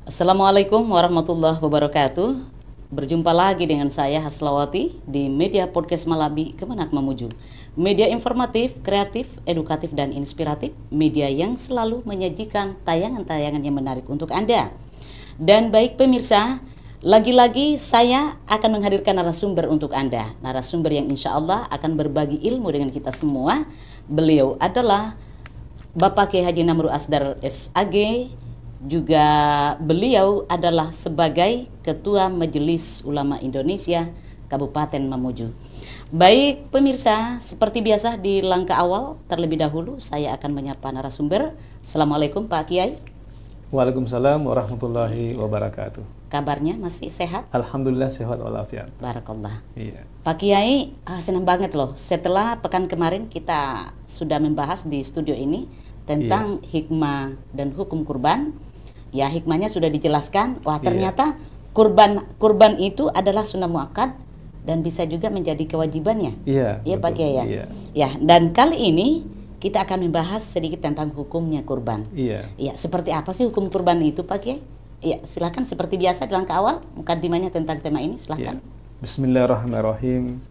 Assalamualaikum warahmatullahi wabarakatuh. Berjumpa lagi dengan saya Haslawati di media podcast Malabi Kemenak Memuju. Media informatif, kreatif, edukatif, dan inspiratif. Media yang selalu menyajikan tayangan-tayangan yang menarik untuk Anda. Dan baik pemirsa, lagi-lagi saya akan menghadirkan narasumber untuk Anda. Narasumber yang insya Allah akan berbagi ilmu dengan kita semua. Beliau adalah Bapak Kiai Haji Namru Asdar SAG. Juga beliau adalah sebagai Ketua Majelis Ulama Indonesia Kabupaten Mamuju. Baik pemirsa, seperti biasa di langkah awal terlebih dahulu saya akan menyapa narasumber. Assalamualaikum Pak Kiai. Waalaikumsalam warahmatullahi wabarakatuh. Kabarnya masih sehat? Alhamdulillah sehat walafiat. Barakallah. Iya. Pak Kiai, senang banget loh. Setelah pekan kemarin kita sudah membahas di studio ini tentang hikmah dan hukum kurban. Ya, hikmahnya sudah dijelaskan. Wah, ternyata kurban itu adalah sunnah muakkad dan bisa juga menjadi kewajibannya. Iya. Iya Pak Kiai ya. Iya. Ya, dan kali ini kita akan membahas sedikit tentang hukumnya kurban. Iya. Ya, seperti apa sih hukum kurban itu Pak Kiai? Ya, silakan seperti biasa di langkah awal mukadimahnya tentang tema ini, silakan. Iya. Bismillahirrahmanirrahim.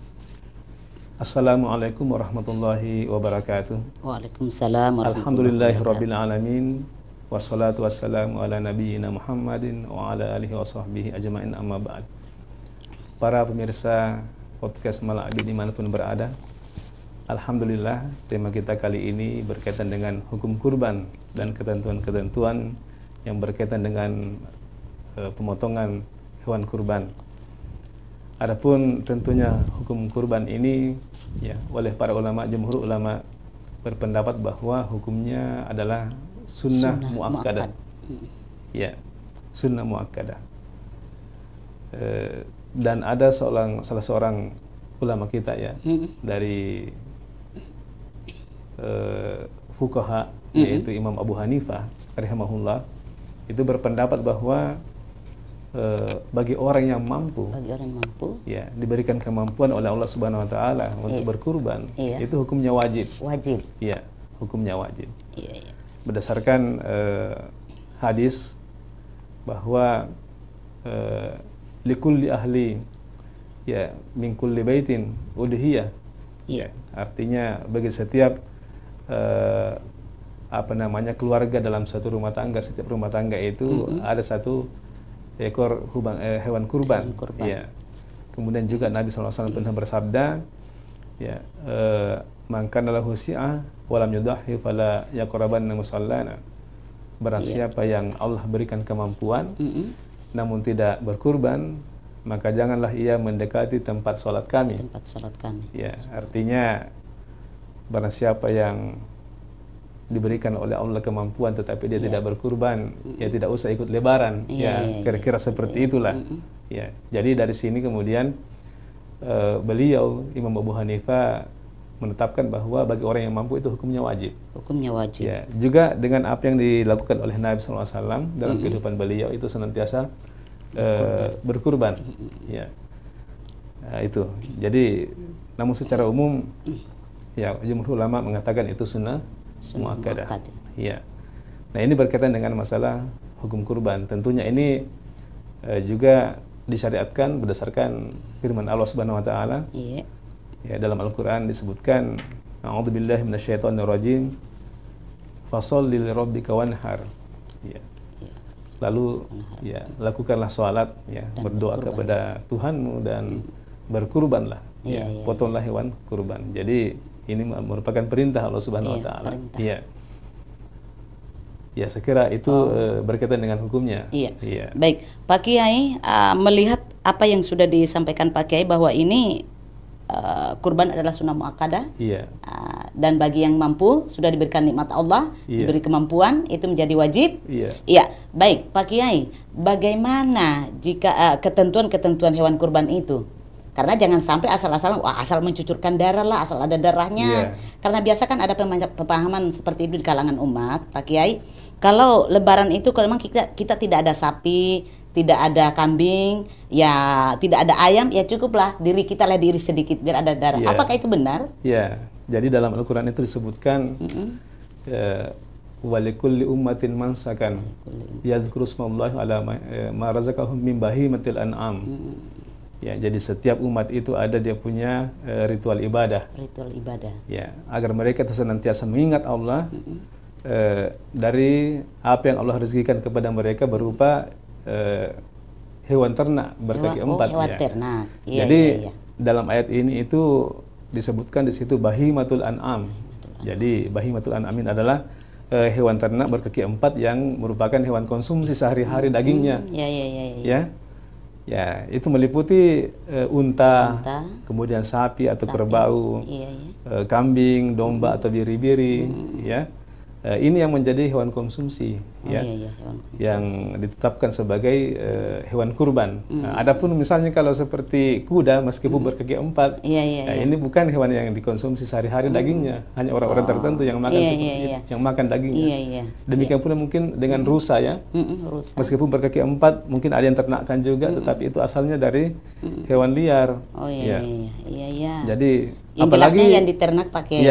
Assalamualaikum warahmatullahi wabarakatuh. Waalaikumsalam warahmatullahi Alhamdulillahirabbil alamin. Wassalatu wassalamu ala nabiyyina Muhammadin wa ala alihi wa sahbihi ajma'in, amma ba'd. Para pemirsa podcast Malabi dimanapun berada, alhamdulillah tema kita kali ini berkaitan dengan hukum kurban dan ketentuan-ketentuan yang berkaitan dengan pemotongan hewan kurban. Adapun tentunya hukum kurban ini ya oleh para ulama, jumhur ulama berpendapat bahwa hukumnya adalah sunnah muakkadah. Ya, sunnah muakkadah. Dan ada salah seorang ulama kita ya dari fuqaha yaitu Imam Abu Hanifah rahimahullah, itu berpendapat bahwa bagi orang yang mampu, ya diberikan kemampuan oleh Allah Subhanahu Wa Taala untuk berkurban, itu hukumnya wajib. Wajib. Ya, hukumnya wajib. Iya. Berdasarkan hadis bahwa likulli ahli ya min kulli baitin udhiyah. Ya, artinya bagi setiap keluarga dalam satu rumah tangga, setiap rumah tangga itu ada satu ekor hewan kurban. Ya. Kemudian juga Nabi SAW pernah bersabda, ya, man kana lahu si'ah wa lam yudahhi fala yaqrabanna musallana. Barang siapa yang Allah berikan kemampuan namun tidak berkurban, maka janganlah ia mendekati tempat salat kami. Tempat salat kami. Ya, artinya barang siapa yang diberikan oleh Allah kemampuan tetapi dia tidak berkurban, ya tidak usah ikut lebaran. Kira-kira seperti itulah. Ya, jadi dari sini kemudian beliau Imam Abu Hanifah menetapkan bahwa bagi orang yang mampu itu hukumnya wajib. Hukumnya wajib. Ya, juga dengan apa yang dilakukan oleh Nabi SAW dalam kehidupan beliau itu senantiasa berkurban. Ya, nah, itu. Jadi, namun secara umum, ya jumhur ulama mengatakan itu sunnah muakkadah. Ya. Nah, ini berkaitan dengan masalah hukum kurban. Tentunya ini juga disyariatkan berdasarkan firman Allah Subhanahu Wa Taala. Ya, dalam Al-Quran disebutkan, A'udzubillahi minasyaitonirrajim, fasholli lirabbika wanhar. Ya. Lalu ya lakukanlah salat, ya, berdoa kepada Tuhanmu dan berkurbanlah. Ya, potonglah hewan kurban. Jadi ini merupakan perintah Allah Subhanahu Wa Taala. Ya. Ya, saya kira itu berkaitan dengan hukumnya. Iya. Baik, Pak Kiai, melihat apa yang sudah disampaikan Pak Kiai bahwa ini kurban adalah sunnah muakkadah. Dan bagi yang mampu sudah diberikan nikmat Allah, diberi kemampuan, itu menjadi wajib. Iya. Baik, Pak Kiai, bagaimana jika ketentuan-ketentuan hewan kurban itu? Karena jangan sampai asal-asalan, asal mencucurkan darah lah, asal ada darahnya. Karena biasa kan ada pemahaman seperti itu di kalangan umat, Pak Kiai. Kalau lebaran itu kalau memang kita tidak ada sapi, tidak ada kambing, ya tidak ada ayam, ya cukuplah diri kita lah diri sedikit biar ada darah. Apakah itu benar? Ya, jadi dalam Al-Quran itu disebutkan wa likulli ummatin mansakan yadhkuru smallahi ala ma razaqahum min bahimatil an'am. Ya, jadi setiap umat itu ada dia punya ritual ibadah. Ritual ibadah. Ya, agar mereka itu senantiasa mengingat Allah dari apa yang Allah rezekikan kepada mereka berupa hewan ternak berkaki empat. Hewan ya. ternak. Iya, Jadi iya. dalam ayat ini itu disebutkan di situ bahimatul an'am. Jadi bahimatul an'amin adalah hewan ternak berkaki empat yang merupakan hewan konsumsi sehari-hari dagingnya. Ya, ya itu meliputi unta, kemudian sapi atau kerbau, kambing, domba atau biri-biri, ya. Ini yang menjadi hewan konsumsi, hewan konsumsi yang ditetapkan sebagai hewan kurban. Adapun misalnya kalau seperti kuda, meskipun berkaki empat, ini bukan hewan yang dikonsumsi sehari-hari dagingnya, hanya orang-orang tertentu yang makan yang makan dagingnya. Demikian pula mungkin dengan rusa, ya, meskipun berkaki empat, mungkin ada yang ternakkan juga, tetapi itu asalnya dari hewan liar. Jadi apalagi yang diternak pakai.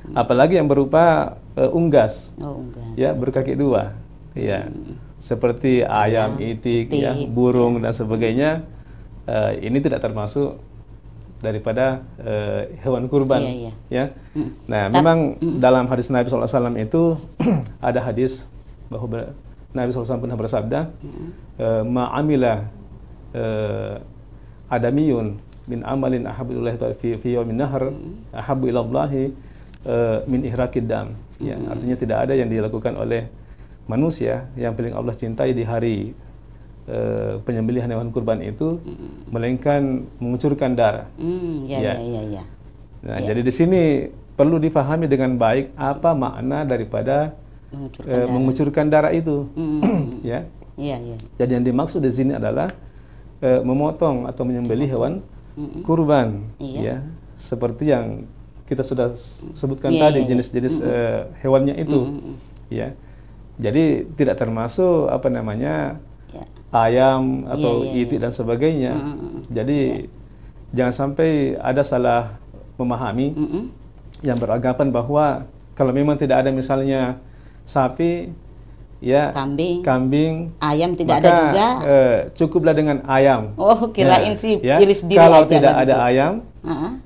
Apalagi yang berupa unggas, unggas, ya, berkaki dua, ya, seperti ayam, itik, ya, burung dan sebagainya. Ini tidak termasuk daripada hewan kurban, ya. Nah, memang dalam hadis Nabi SAW itu ada hadis bahwa Nabi SAW pernah bersabda, ma'amila adamiyun min amalin ahabbu ilallahi fi yawmin nahr ahabbu ilallahi min ihraqid dam. Ya, artinya tidak ada yang dilakukan oleh manusia yang paling Allah cintai di hari penyembelihan hewan kurban itu melainkan mengucurkan darah. Nah, jadi di sini perlu difahami dengan baik apa makna daripada mengucurkan darah itu. Ya. Jadi yang dimaksud di sini adalah memotong atau menyembelih hewan kurban, ya, seperti yang kita sudah sebutkan tadi jenis-jenis hewannya itu, ya. Jadi tidak termasuk apa namanya ayam atau itik dan sebagainya. Jadi jangan sampai ada salah memahami yang beranggapan bahwa kalau memang tidak ada misalnya sapi, ya, kambing, ayam tidak maka, ada juga. Cukuplah dengan ayam. Oh, kirain sih ya. iris diri kalau aja tidak lah ada gitu. ayam,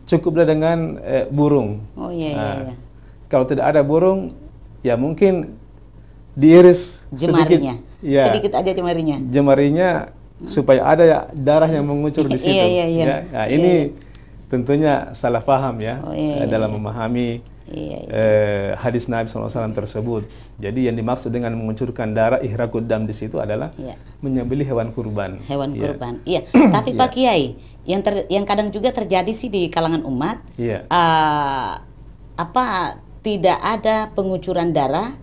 cukuplah dengan burung. Oh Kalau tidak ada burung, ya mungkin diiris jemarinya, sedikit aja jemarinya supaya ada darah yang mengucur di situ. Nah, ini tentunya salah paham, ya, dalam memahami hadis Nabi SAW tersebut. Jadi yang dimaksud dengan mengucurkan darah ihraqud dam di situ adalah menyembelih hewan kurban. Kurban. Iya. Tapi Pak Kiai, yang kadang juga terjadi sih di kalangan umat, tidak ada pengucuran darah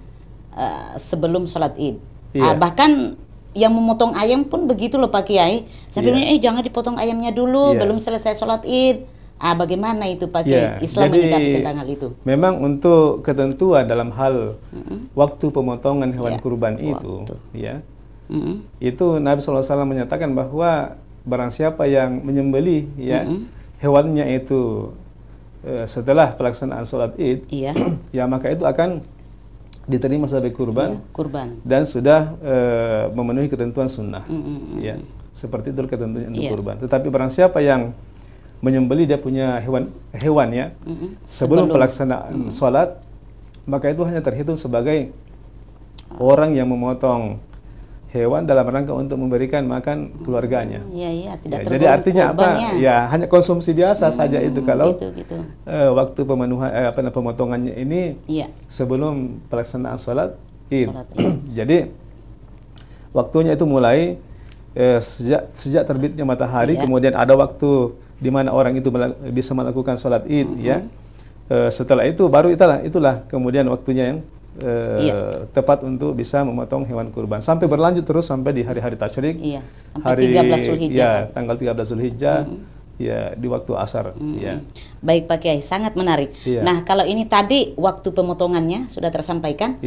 sebelum sholat Id. Bahkan yang memotong ayam pun begitu loh Pak Kiai. Sampai jangan dipotong ayamnya dulu, belum selesai sholat Id. Bagaimana itu Pak Kiai? Islam menyikapi tentang hal itu? Memang untuk ketentuan dalam hal waktu pemotongan hewan kurban itu, ya, itu Nabi SAW menyatakan bahwa barang siapa yang menyembelih, ya, hewannya itu setelah pelaksanaan sholat Id, ya, maka itu akan diterima sebagai kurban, dan sudah memenuhi ketentuan sunnah, ya, seperti itu ketentuan untuk kurban. Tetapi barang siapa yang menyembelih dia punya hewan, ya, sebelum pelaksanaan sholat, maka itu hanya terhitung sebagai orang yang memotong hewan dalam rangka untuk memberikan makan keluarganya. Tidak jadi artinya apa? Ya, hanya konsumsi biasa saja itu kalau waktu pemenuhan pemotongannya ini sebelum pelaksanaan sholat Id. Jadi waktunya itu mulai sejak terbitnya matahari, kemudian ada waktu di mana orang itu bisa melakukan sholat Id, ya. Setelah itu baru itulah kemudian waktunya yang tepat untuk bisa memotong hewan kurban, sampai berlanjut terus sampai di hari-hari tasyrik, sampai 13 Zulhijjah, tanggal 13 Zulhijjah, ya, di waktu asar. Baik Pak Kiai, sangat menarik. Nah, kalau ini tadi waktu pemotongannya sudah tersampaikan,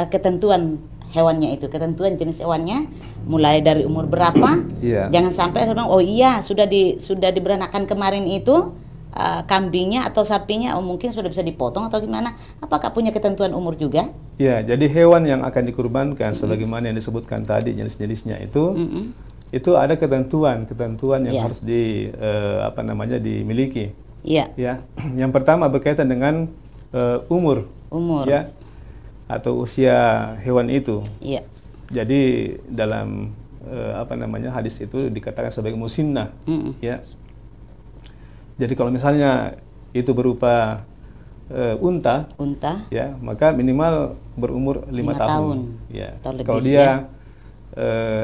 ketentuan hewannya itu, ketentuan jenis hewannya, mulai dari umur berapa, jangan sampai bilang, oh iya sudah diberanakan kemarin itu, kambingnya atau sapinya mungkin sudah bisa dipotong atau gimana? Apakah punya ketentuan umur juga? Ya, jadi hewan yang akan dikurbankan sebagaimana yang disebutkan tadi jenis-jenisnya itu ada ketentuan yang harus dimiliki. Iya. Ya, yang pertama berkaitan dengan umur. Ya, atau usia hewan itu. Iya. Jadi dalam hadis itu dikatakan sebagai musinnah. Ya. Jadi kalau misalnya itu berupa unta, ya, maka minimal berumur 5 tahun. Ya. Kalau dia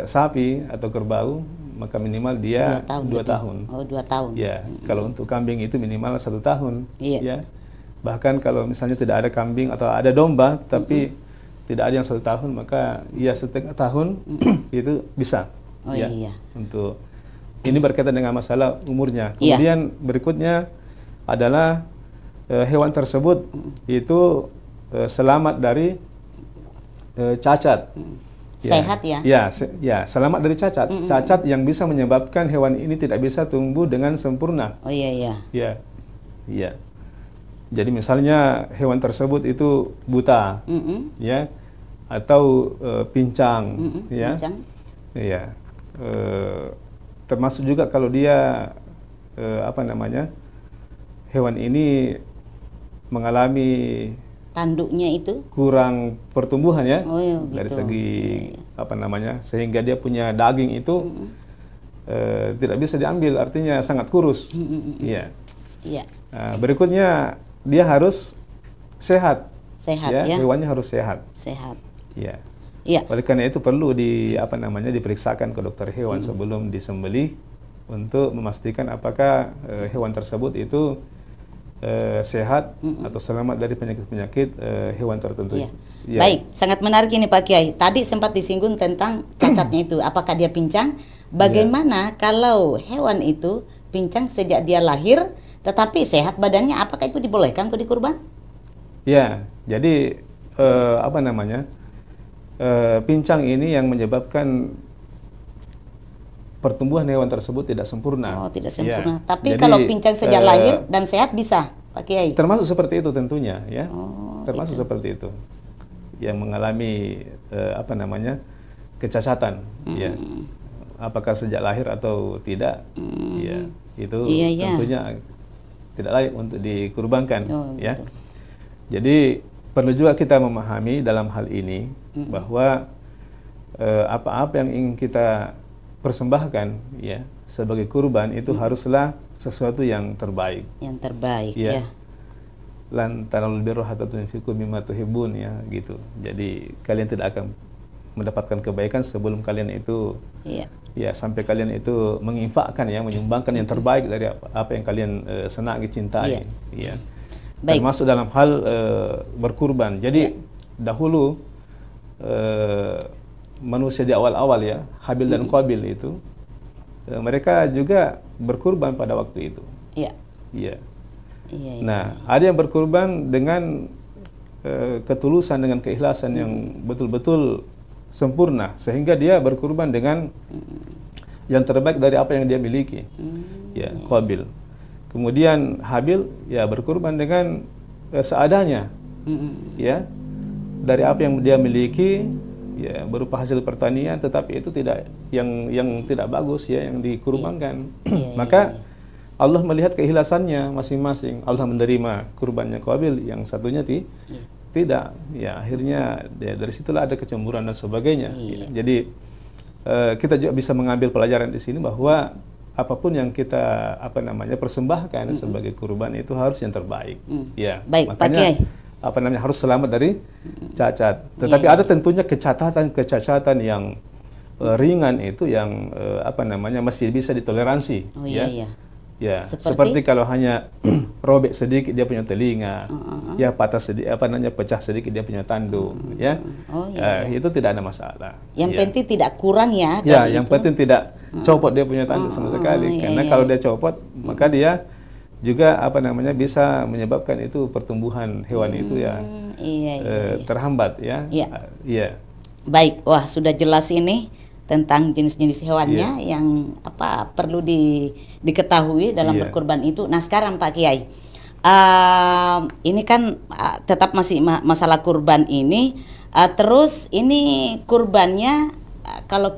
sapi atau kerbau, maka minimal dia 2 tahun. Oh, 2 tahun. Ya. Kalau untuk kambing itu minimal 1 tahun. Iya. Ya. Bahkan kalau misalnya tidak ada kambing atau ada domba, tapi tidak ada yang 1 tahun, maka ya 1,5 tahun itu bisa. Oh, ya. iya. Untuk ini berkaitan dengan masalah umurnya. Kemudian berikutnya adalah hewan tersebut itu selamat dari cacat. Sehat ya? Ya, selamat dari cacat. Cacat yang bisa menyebabkan hewan ini tidak bisa tumbuh dengan sempurna. Oh iya. Iya. Jadi misalnya hewan tersebut itu buta, ya, atau pincang, ya. Pincang. Iya. Termasuk juga kalau dia hewan ini mengalami tanduknya itu kurang pertumbuhan, ya. Oh, iya, dari gitu. segi sehingga dia punya daging itu tidak bisa diambil, artinya sangat kurus. Iya. Nah, berikutnya dia harus sehat. Ya, hewannya harus sehat. Iya. Oleh karena itu perlu diperiksakan ke dokter hewan sebelum disembelih untuk memastikan apakah hewan tersebut itu sehat atau selamat dari penyakit-penyakit hewan tertentu. Ya. Baik, sangat menarik ini Pak Kiai. Tadi sempat disinggung tentang cacatnya itu. Apakah dia pincang? Bagaimana kalau hewan itu pincang sejak dia lahir, tetapi sehat badannya? Apakah itu dibolehkan untuk dikurban? Ya, jadi pincang ini yang menyebabkan pertumbuhan hewan tersebut tidak sempurna. Oh, tidak sempurna. Ya. Tapi jadi, kalau pincang sejak lahir dan sehat bisa, Pak Kiai? Termasuk seperti itu tentunya, ya. Oh, termasuk seperti itu. Yang mengalami kecacatan, ya. Apakah sejak lahir atau tidak, ya. Itu tentunya tidak layak untuk dikurbankan, ya. Gitu. Jadi perlu juga kita memahami dalam hal ini bahwa apa-apa yang ingin kita persembahkan, ya, sebagai kurban itu haruslah sesuatu yang terbaik. Yang terbaik, ya. Lan tanalul birra hatta tunfiqu mimma tuhibbun, ya, gitu. Jadi kalian tidak akan mendapatkan kebaikan sebelum kalian itu ya sampai kalian itu menginfakkan, ya, menyumbangkan yang terbaik dari apa yang kalian senangi, cintai, ya. Termasuk dalam hal berkurban. Jadi dahulu manusia di awal-awal, ya, Habil dan Qabil itu mereka juga berkurban pada waktu itu. Iya. Nah, ada yang berkurban dengan ketulusan, dengan keikhlasan yang betul-betul sempurna, sehingga dia berkurban dengan yang terbaik dari apa yang dia miliki. Ya, Qabil. Kemudian Habil, ya, berkurban dengan seadanya, ya, dari apa yang dia miliki, ya, berupa hasil pertanian, tetapi itu tidak yang tidak bagus, ya, yang dikurbankan. Maka Allah melihat keikhlasannya masing-masing. Allah menerima kurbannya Qabil, yang satunya tidak. Ya, akhirnya dari situlah ada kecemburuan dan sebagainya. Ya. Jadi kita juga bisa mengambil pelajaran di sini bahwa apapun yang kita persembahkan sebagai kurban itu harus yang terbaik. Ya, baik, makanya harus selamat dari cacat. Tetapi ada tentunya kecacatan yang ringan itu yang masih bisa ditoleransi. Ya, seperti kalau hanya robek sedikit dia punya telinga, ya, patah sedikit pecah sedikit dia punya tanduk, ya. Itu tidak ada masalah. Yang penting tidak kurang, ya. Ya, yang penting tidak copot dia punya tanduk sama sekali. Karena kalau dia copot, maka dia juga bisa menyebabkan itu pertumbuhan hewan itu terhambat, ya. Baik, wah, sudah jelas ini tentang jenis-jenis hewannya yang apa perlu diketahui dalam berkurban itu. Nah sekarang Pak Kiai, ini kan tetap masih masalah kurban ini. Terus ini kurbannya kalau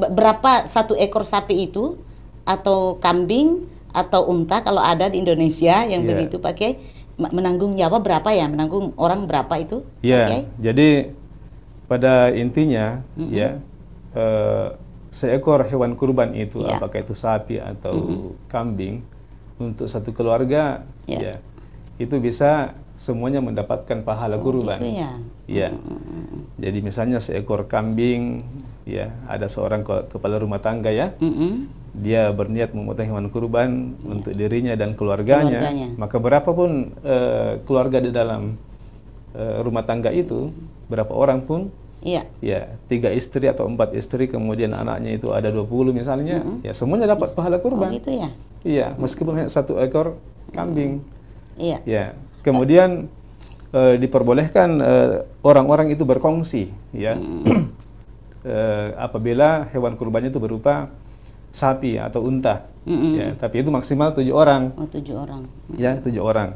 berapa satu ekor sapi itu atau kambing atau unta kalau ada di Indonesia yang begitu Pak Kiai, menanggung nyawa berapa ya? Menanggung orang berapa itu? Ya, Pak Kiai? jadi pada intinya seekor hewan kurban itu apakah itu sapi atau kambing untuk satu keluarga ya itu bisa semuanya mendapatkan pahala kurban. Gitu ya. Ya. Jadi misalnya seekor kambing ya ada seorang kepala rumah tangga ya. Dia berniat memotong hewan kurban untuk dirinya dan keluarganya. Maka berapapun keluarga di dalam rumah tangga itu, berapa orang pun ya 3 istri atau 4 istri kemudian anaknya itu ada 20 misalnya, ya semuanya dapat pahala kurban. Gitu ya. Iya, meskipun hanya satu ekor kambing. Iya. Ya. Kemudian diperbolehkan orang-orang itu berkongsi ya. Apabila hewan kurbannya itu berupa sapi atau unta. Ya, tapi itu maksimal 7 orang. Oh, 7 orang. Ya, 7 orang.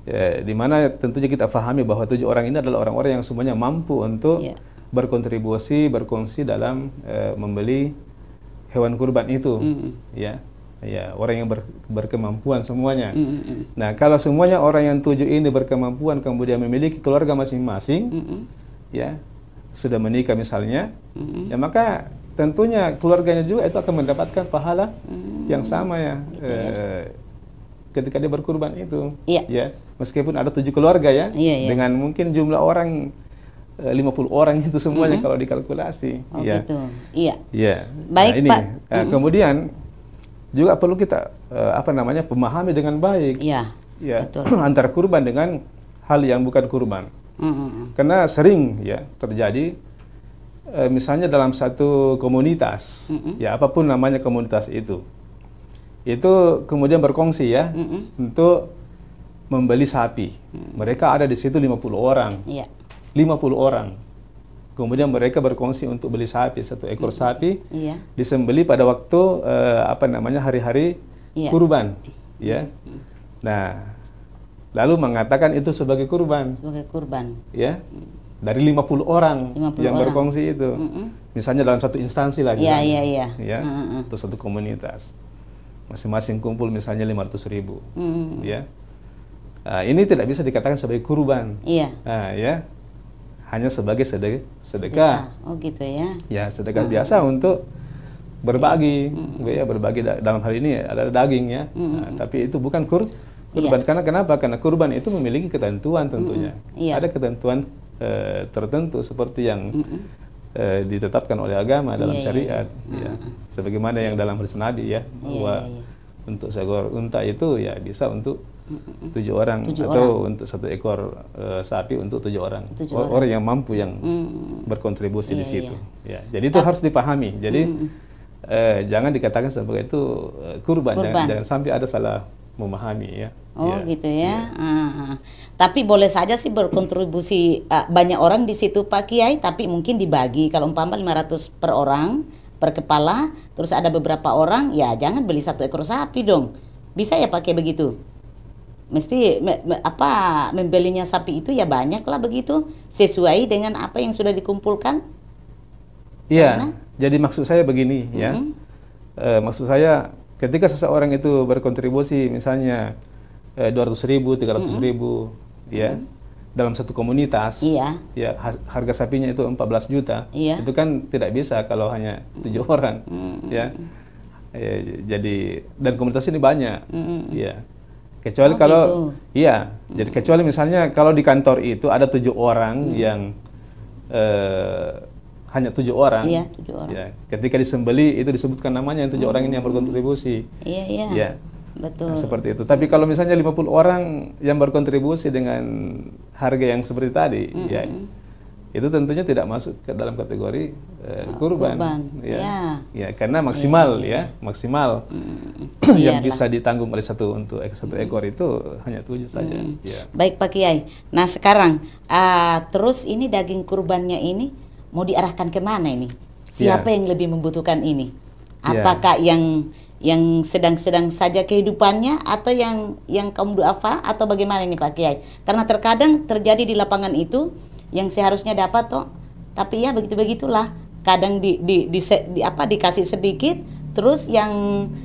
Ya, di mana tentunya kita pahami bahwa 7 orang ini adalah orang-orang yang semuanya mampu untuk berkontribusi, berkongsi dalam membeli hewan kurban itu. Ya, orang yang berkemampuan semuanya. Nah, kalau semuanya orang yang 7 ini berkemampuan kemudian memiliki keluarga masing-masing, ya sudah menikah misalnya, ya maka tentunya keluarganya juga itu akan mendapatkan pahala yang sama ya. Ketika dia berkurban itu, ya meskipun ada 7 keluarga ya, dengan mungkin jumlah orang 50 orang itu semuanya kalau dikalkulasi. Oh gitu. Iya. Ya. Baik nah, ini. Pak. Kemudian juga perlu kita memahami dengan baik. Iya. Ya. Antara kurban dengan hal yang bukan kurban. Karena sering ya terjadi misalnya dalam satu komunitas, ya apapun namanya komunitas itu kemudian berkongsi ya untuk membeli sapi. Mereka ada di situ 50 orang. 50 orang. Kemudian mereka berkongsi untuk beli sapi, 1 ekor sapi disembeli pada waktu hari-hari kurban, ya. Nah, lalu mengatakan itu sebagai kurban. Sebagai kurban. Ya. Dari 50 orang yang berkongsi itu. Misalnya dalam satu instansi lagi. Ya. Atau satu komunitas. Masing-masing kumpul misalnya 500.000. Ya. Nah, ini tidak bisa dikatakan sebagai kurban. Nah, ya. Hanya sebagai sedekah. Oh gitu ya. Ya, sedekah biasa untuk berbagi. Ya, berbagi dalam hal ini ada daging ya. Nah, tapi itu bukan kurban. Karena kenapa? Karena kurban itu memiliki ketentuan tentunya. Ada ketentuan tertentu seperti yang ditetapkan oleh agama dalam syariat, ya. Sebagaimana yang dalam hadis Nabi ya, bahwa untuk seekor unta itu ya bisa untuk 7 orang atau untuk 1 ekor sapi untuk 7 orang. Orang yang mampu yang berkontribusi di situ. Ya, jadi itu harus dipahami. Jadi jangan dikatakan sebagai itu kurban. Jangan sampai ada salah memahami ya. Oh gitu ya. Tapi boleh saja sih berkontribusi banyak orang di situ Pak Kiai, tapi mungkin dibagi. Kalau umpama 500 per orang per kepala, terus ada beberapa orang, ya jangan beli 1 ekor sapi dong. Bisa ya pakai begitu? Mesti membelinya sapi itu ya banyak lah begitu, sesuai dengan apa yang sudah dikumpulkan. Iya. Jadi maksud saya begini ya. Maksud saya ketika seseorang itu berkontribusi misalnya 200.000, 300.000 ya dalam satu komunitas, ya harga sapinya itu 14 juta, itu kan tidak bisa kalau hanya 7 orang, ya. Jadi dan komunitas ini banyak, ya. Kecuali kalau, jadi kecuali misalnya kalau di kantor itu ada 7 orang yang hanya 7 orang, ya. Ketika disembeli itu disebutkan namanya yang 7 orang ini yang berkontribusi, ya. Betul. Nah, seperti itu. Tapi kalau misalnya 50 orang yang berkontribusi dengan harga yang seperti tadi, ya itu tentunya tidak masuk ke dalam kategori kurban. Ya, karena maksimal maksimal yang bisa ditanggung oleh satu ekor itu hanya 7 saja. Ya. Baik Pak Kiai. Nah sekarang terus ini daging kurbannya ini mau diarahkan kemana ini? siapa yang lebih membutuhkan ini? Apakah yang sedang-sedang saja kehidupannya, atau yang kaum duafa, atau bagaimana ini Pak Kiai? Karena terkadang terjadi di lapangan itu yang seharusnya dapat toh, tapi ya begitulah. Kadang dikasih sedikit, terus yang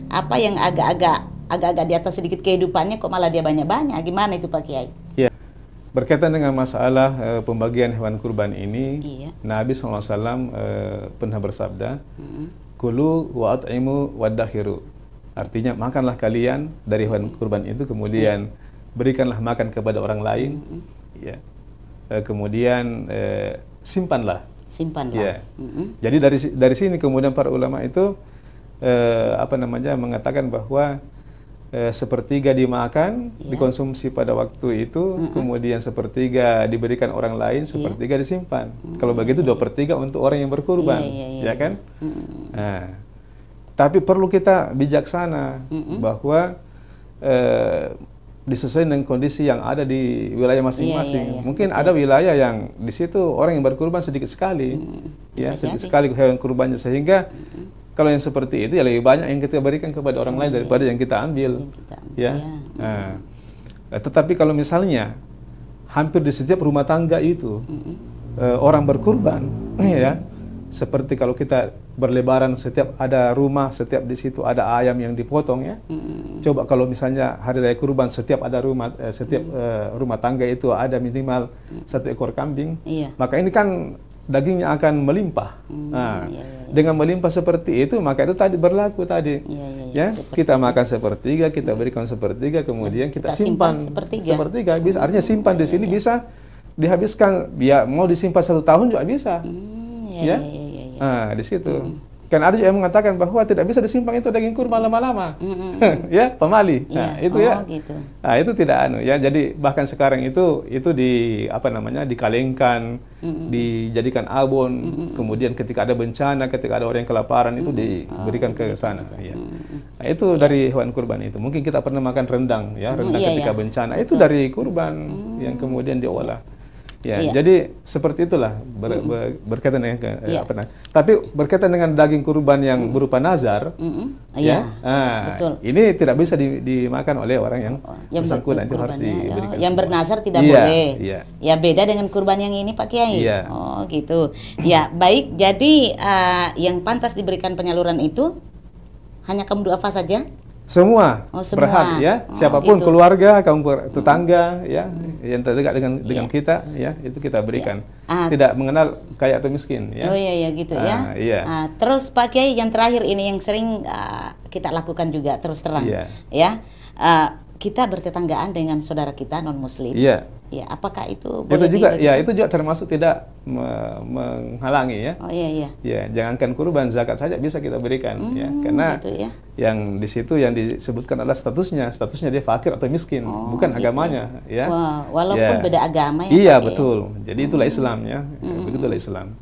agak-agak di atas sedikit kehidupannya kok malah dia banyak-banyak. Gimana itu Pak Kiai? Ya. Berkaitan dengan masalah pembagian hewan kurban ini, Nabi SAW pernah bersabda, Kulu wa at'imu waddakhiru. Artinya makanlah kalian dari hewan kurban itu, kemudian berikanlah makan kepada orang lain, kemudian simpanlah. Ya. Jadi dari sini kemudian para ulama itu mengatakan bahwa sepertiga dimakan, dikonsumsi pada waktu itu, kemudian sepertiga diberikan orang lain, sepertiga disimpan. Kalau begitu 2/3 untuk orang yang berkurban, ya kan? Nah, tapi perlu kita bijaksana bahwa disesuaikan dengan kondisi yang ada di wilayah masing-masing. Mungkin ada wilayah yang di situ orang yang berkurban sedikit sekali, sedikit sekali hewan kurbannya, sehingga kalau yang seperti itu ya lebih banyak yang kita berikan kepada orang lain daripada yang kita ambil. Nah, tetapi kalau misalnya hampir di setiap rumah tangga itu orang berkurban, seperti kalau kita berlebaran, setiap ada rumah, setiap di situ ada ayam yang dipotong, ya. Coba kalau misalnya hari raya kurban, setiap rumah tangga itu ada minimal 1 ekor kambing, maka ini kan dagingnya akan melimpah. Dengan melimpah seperti itu, maka itu tadi berlaku tadi. Kita makan sepertiga, kita berikan sepertiga, kemudian kita simpan sepertiga. Bisa, artinya simpan di sini bisa dihabiskan, mau disimpan 1 tahun juga bisa. Nah, di situ. Kan ada yang mengatakan bahwa tidak bisa disimpan itu daging kurban lama-lama. Pemali. Nah, itu gitu. Nah, itu tidak jadi bahkan sekarang itu dikalengkan, dijadikan abon, kemudian ketika ada bencana, ketika ada orang yang kelaparan itu diberikan ke sana, Nah, itu dari hewan kurban itu. Mungkin kita pernah makan rendang, rendang ketika bencana, itu dari kurban yang kemudian diolah. Jadi seperti itulah berkaitan dengan tapi berkaitan dengan daging kurban yang berupa nazar, betul. Ini tidak bisa dimakan oleh orang yang bersangkutan, itu harus diberikan. Yang bernazar tidak boleh. Ya, beda dengan kurban yang ini Pak Kiai. Oh gitu. Ya baik. Jadi yang pantas diberikan penyaluran itu hanya kaum duafa saja. Semua berhak, siapapun gitu. Keluarga, kaum tetangga, yang terdekat dengan kita, itu kita berikan. Tidak mengenal kaya atau miskin, gitu terus Pak Kiai, yang terakhir ini yang sering kita lakukan juga terus terang, kita bertetanggaan dengan saudara kita non Muslim. Apakah itu boleh? Itu juga termasuk tidak menghalangi, jangankan kurban, zakat saja bisa kita berikan, karena yang di situ yang disebutkan adalah statusnya dia fakir atau miskin, bukan agamanya, walaupun beda agama, betul. Jadi itulah Islam, begitulah Islam.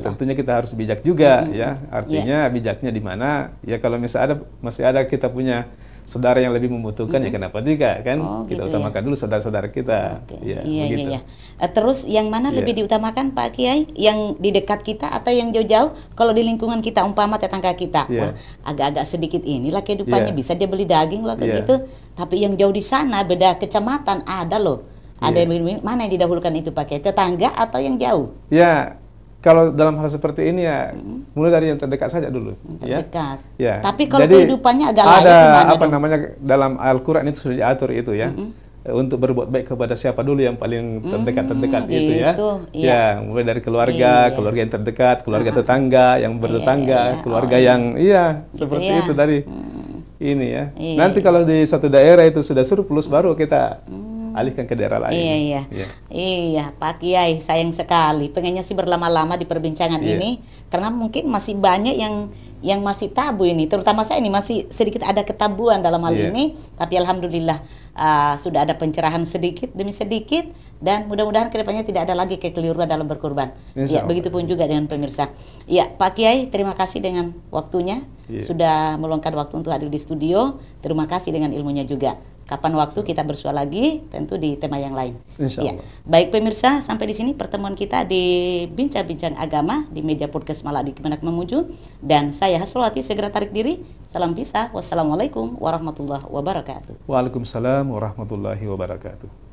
Tentunya kita harus bijak juga, artinya bijaknya di mana, kalau misalnya masih ada kita punya saudara yang lebih membutuhkan, kenapa tidak, kan? Kita utamakan dulu saudara-saudara kita. Terus yang mana lebih diutamakan Pak Kiai? Yang di dekat kita atau yang jauh-jauh? Kalau di lingkungan kita, umpama tetangga kita, wah agak-agak sedikit inilah kehidupannya, bisa dia beli daging lah kayak gitu. Tapi yang jauh di sana, beda kecamatan, ada loh. Ada mana yang didahulukan itu Pak Kiai? Tetangga atau yang jauh? Kalau dalam hal seperti ini mulai dari yang terdekat saja dulu. Terdekat. Tapi kalau kehidupannya agak lain, ada dalam Al-Quran itu sudah diatur itu, untuk berbuat baik kepada siapa dulu yang paling terdekat itu, mulai dari keluarga yang terdekat, keluarga tetangga yang bertetangga, keluarga yang seperti itu tadi. Ini Nanti kalau di satu daerah itu sudah surplus, baru kita alihkan ke daerah lain. Iya, Pak Kiai, sayang sekali. Pengennya sih berlama-lama di perbincangan ini, karena mungkin masih banyak yang masih tabu ini. Terutama saya ini masih sedikit ada ketabuan dalam hal ini. Tapi alhamdulillah sudah ada pencerahan sedikit demi sedikit, dan mudah-mudahan kedepannya tidak ada lagi kekeliruan dalam berkurban. Begitupun juga dengan pemirsa. Pak Kiai, terima kasih dengan waktunya. Sudah meluangkan waktu untuk hadir di studio. Terima kasih dengan ilmunya juga. kapan waktu kita bersua lagi, tentu di tema yang lain. Insya Ya. Allah. Baik pemirsa, sampai di sini pertemuan kita di Bincang-Bincang Agama di media podcast Malabi Kemenak Memuju. Dan saya Haslawati segera tarik diri. Salam pisah. Wassalamualaikum warahmatullahi wabarakatuh. Waalaikumsalam warahmatullahi wabarakatuh.